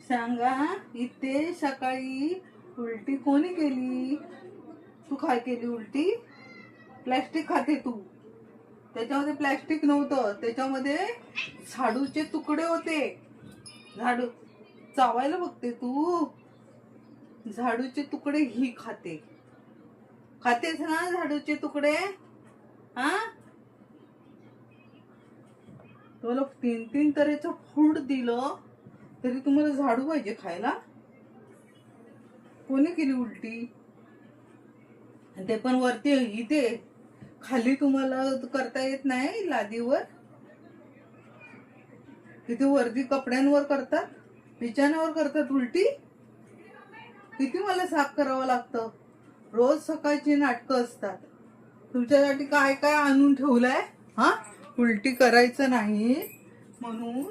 सांगा, इथे सकाळी उलटी कोणी केली? तू काय केली उलटी? प्लॅस्टिक खाते तू. त्याच्यामध्ये प्लॅस्टिक नव्हतं, त्याच्यामध्ये झाडूचे तुकडे होते. झाडू चावायला बघते तू. झाडूचे तुकडे ही खाते. खातेच ना झाडूचे तुकडे? हा, तुम्हाला 3-3 तऱ्हेचं फूड दिलं तरी तुम्हाला झाडू पाहिजे खायला? कोणी केली उलटी? ते पण वरती, इथे खाली तुम्हाला करता येत नाही लादीवर. तिथे वरती कपड्यांवर करतात, बिछाण्यावर करतात उलटी. किती मला साफ करावं लागतं. रोज सकाळची नाटकं असतात. तुमच्यासाठी काय काय आणून ठेवलंय हा? उलटी करायचं नाही म्हणून.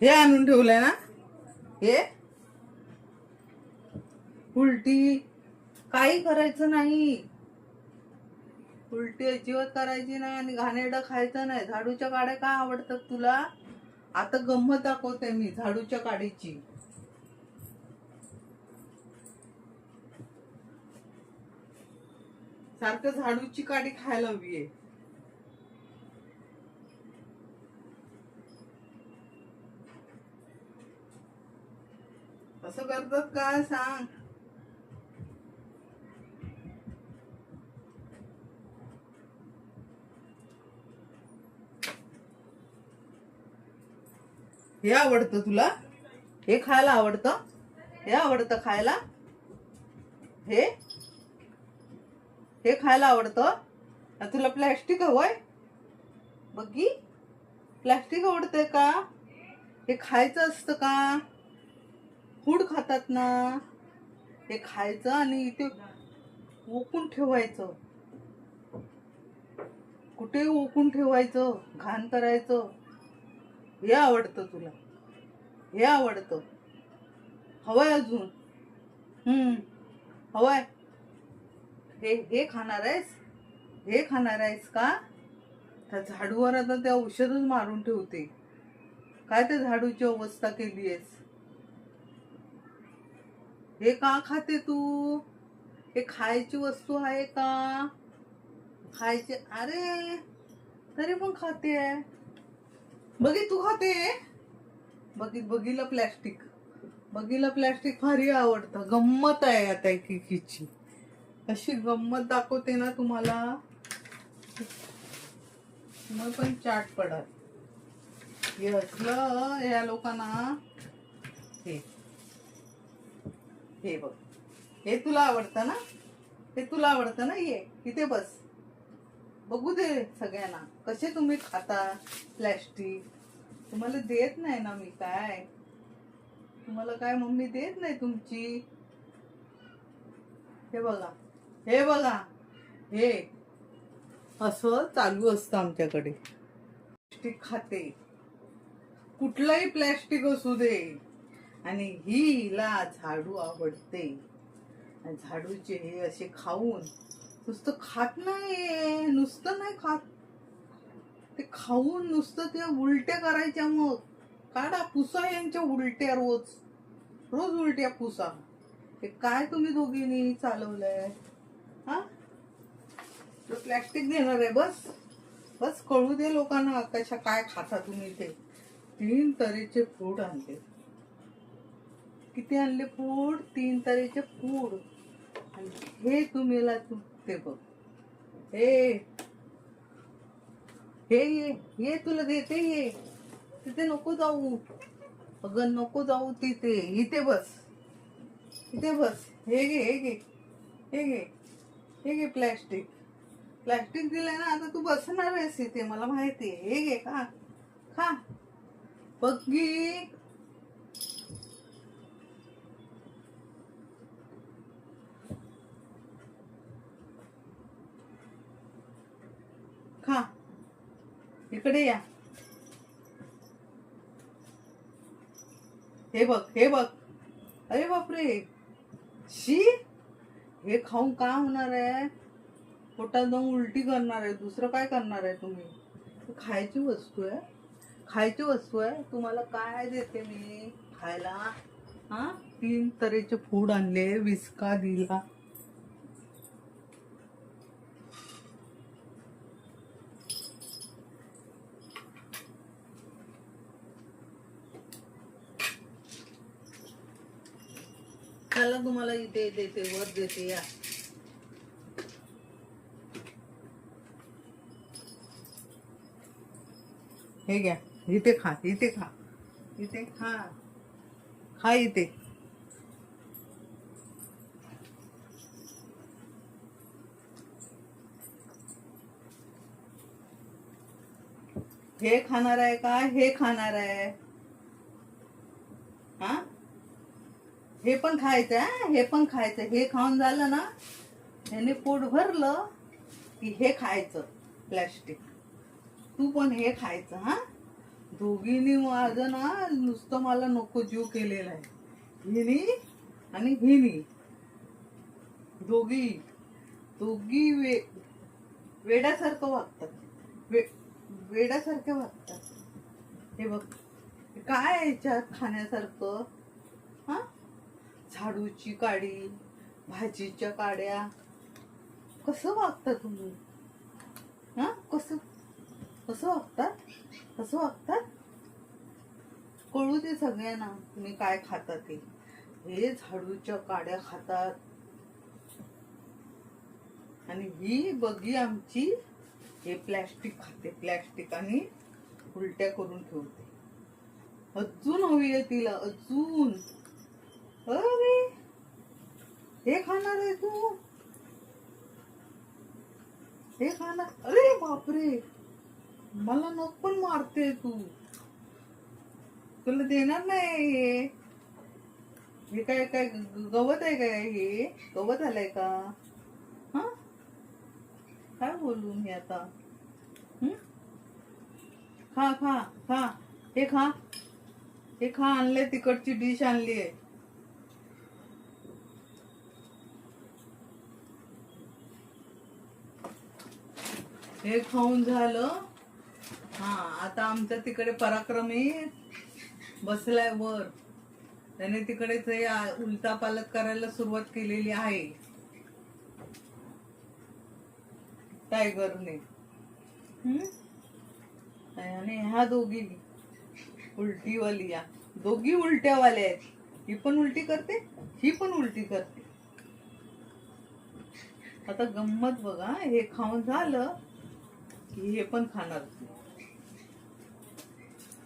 हे आणून ठेवलंय ना, हे उलटी काही करायचं नाही. उलटी अजिबात करायची नाही आणि घाणेरडं खायचं नाही. झाडूच्या काड्या काय आवडतात तुला? आता गंमत दाखवते मी झाडूच्या काडीची. सारखं झाडूची काडी खायला हवीये. असं करतात का सांग? हे आवडतं तुला? हे खायला आवडतं? हे आवडतं खायला? हे हे खायला आवडतं? तुला प्लॅस्टिक हवंय? बघी, प्लॅस्टिक आवडतंय का? हे खायचं असतं का? फूड खातात ना, हे खायचं आणि इथे ओकून ठेवायचं. कुठे ओकून ठेवायचं, घाण करायचं. हे आवडतं तुला? हे आवडतं? हवंय अजून? हवंय? हे हे खाणार आहेस? हे खाणार आहेस का? त्या झाडूवर आता ते औषधच मारून ठेवते. काय ते झाडूची अवस्था केली आहेस? हे का खाते तू? हे खायची वस्तू आहे का? खायचे? अरे तरी पण खाते. बघी तू खाते. बघीला प्लॅस्टिक. बघीला प्लॅस्टिक भारी आवडतं. गंमत आहे आता एकीची. अशी गंमत दाखवते ना तुम्हाला, तुम्हाला पण चाट पडत. हे असलं या लोकांना. हे हे बघ, हे तुला आवडतं ना? हे तुला आवडतं ना? ये इथे बस, बघू दे सगळ्यांना कसे तुम्ही खाता प्लॅस्टिक. तुम्हाला देत नाही ना मी काय? तुम्हाला काय मम्मी देत नाही तुमची? हे बघा, हे बघा, हे असं चालू असतं आमच्याकडे. प्लॅस्टिक खाते, कुठलाही प्लॅस्टिक असू दे. आणि हिला झाडू आवडते. झाडूचे हे असे खाऊन नुसतं खात नाही, नुसतं नाही खात ते. खाऊन नुसतं ते उलट्या करायच्या. मग काढा पुसा यांच्या उलट्या. रोज रोज उलट्या पुसा. हे काय तुम्ही दोघींनी चालवलंय हा? प्लॅस्टिक देणार आहे? बस बस, कळू दे लोकांना कशा काय खाता तुम्ही. ते 3 तऱ्हेचे फूड आणले. किती आणले फूड? 3 तऱ्हेचे फूड. आणि हे तुम्हाला ते बघ, हे हे ये तुला देते. ये तिथे नको जाऊ. अगं नको जाऊ तिथे. इथे बस, इथे बस. हे घे, हे घे, हे घे, हे घे प्लॅस्टिक. प्लॅस्टिक दिलंय ना, आता तू बसणार आहेस इथे मला माहिती आहे. हे घे, खा खा. बघी, खा. इकडे या. हे बघ, हे बघ. अरे बापरे, शी. हे खाऊन काय होणार आहे? पोटात जाऊन उलटी करणार आहे. दुसरं काय करणार आहे तुम्ही? खायची वस्तू आहे. खायची वस्तू आहे. तुम्हाला काय देते मी खायला? हा, 3 तऱ्हेचे फूड आणले, विस्का दिला. चला तुम्हाला इथे देते, वर देते या. हे घ्या, इथे खा, इथे खा, इथे खा, खा इथे. हे खाणार आहे का? हे खाणार आहे? हा, हे पण खायचं आहे, हे पण खायचं. हे खाऊन झालं ना, ह्याने पोट भरलं की हे खायचं प्लॅस्टिक. तू पण हे खायचं. हा, दोघींनी माझं ना नुसतं मला नको जीव केलेला आहे. हिनी आणि हिनी दोघी दोघी वेड्यासारखं वागतात. वेड्यासारखे वागतात. हे बघ, काय आहे याच्यात खाण्यासारखं? हा, झाडूची काडी, भाजीच्या काड्या. कसं वागता तुम्ही? हा, कसं कसं वागतात? कसं वागतात? कळू दे सगळ्यांना तुम्ही काय खाता ते. हे झाडूच्या काड्या खातात आणि ही बघी आमची हे प्लॅस्टिक खाते. प्लॅस्टिक आणि उलट्या करून ठेवते. अजून हवी आहे तिला, अजून. अरे, हे खाणार आहे तू? हे खाणार? अरे बापरे, मला नख पण मारते तू. तुला देणार नाही. हे काय काय गवत आहे काय? हे गवत आलंय का? हा, काय बोलू मी आता? खा खा खा, हे खा, हे खा. आणले, तिकडची डिश आणली आहे. हे खाऊन झालं. हा, आता आमच्या तिकडे पराक्रमी बसलाय वर. त्याने तिकडेच उलटा पालट करायला सुरुवात केलेली आहे टायगरने. आणि ह्या दोघी उलटीवाली, या दोघी उलट्यावाल्या आहेत. ही पण उलटी करते, ही पण उलटी करते. आता गंमत बघा, हे खाऊन झालं की हे पण खाणार.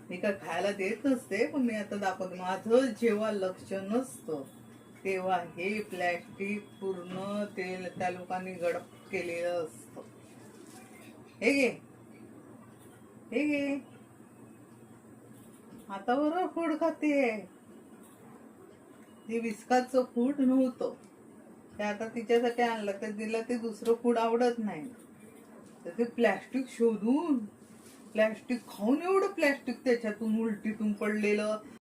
मी काय खायला देत नसते, पण मी आता दाखवते. माझं जेव्हा लक्ष नसतं तेव्हा हे प्लॅस्टिक पूर्ण तेल त्या लोकांनी गडप केलेलं असतं. हे घे, हे घे. आता बरोबर फूड खाते. ते विस्काचं फूड नव्हतं, ते आता तिच्यासाठी आणलं. तर तिला ते दुसरं फूड आवडत नाही. तर ते प्लॅस्टिक शोधून, प्लॅस्टिक खाऊन एवढं प्लॅस्टिक त्याच्यातून उलटीतून पडलेलं.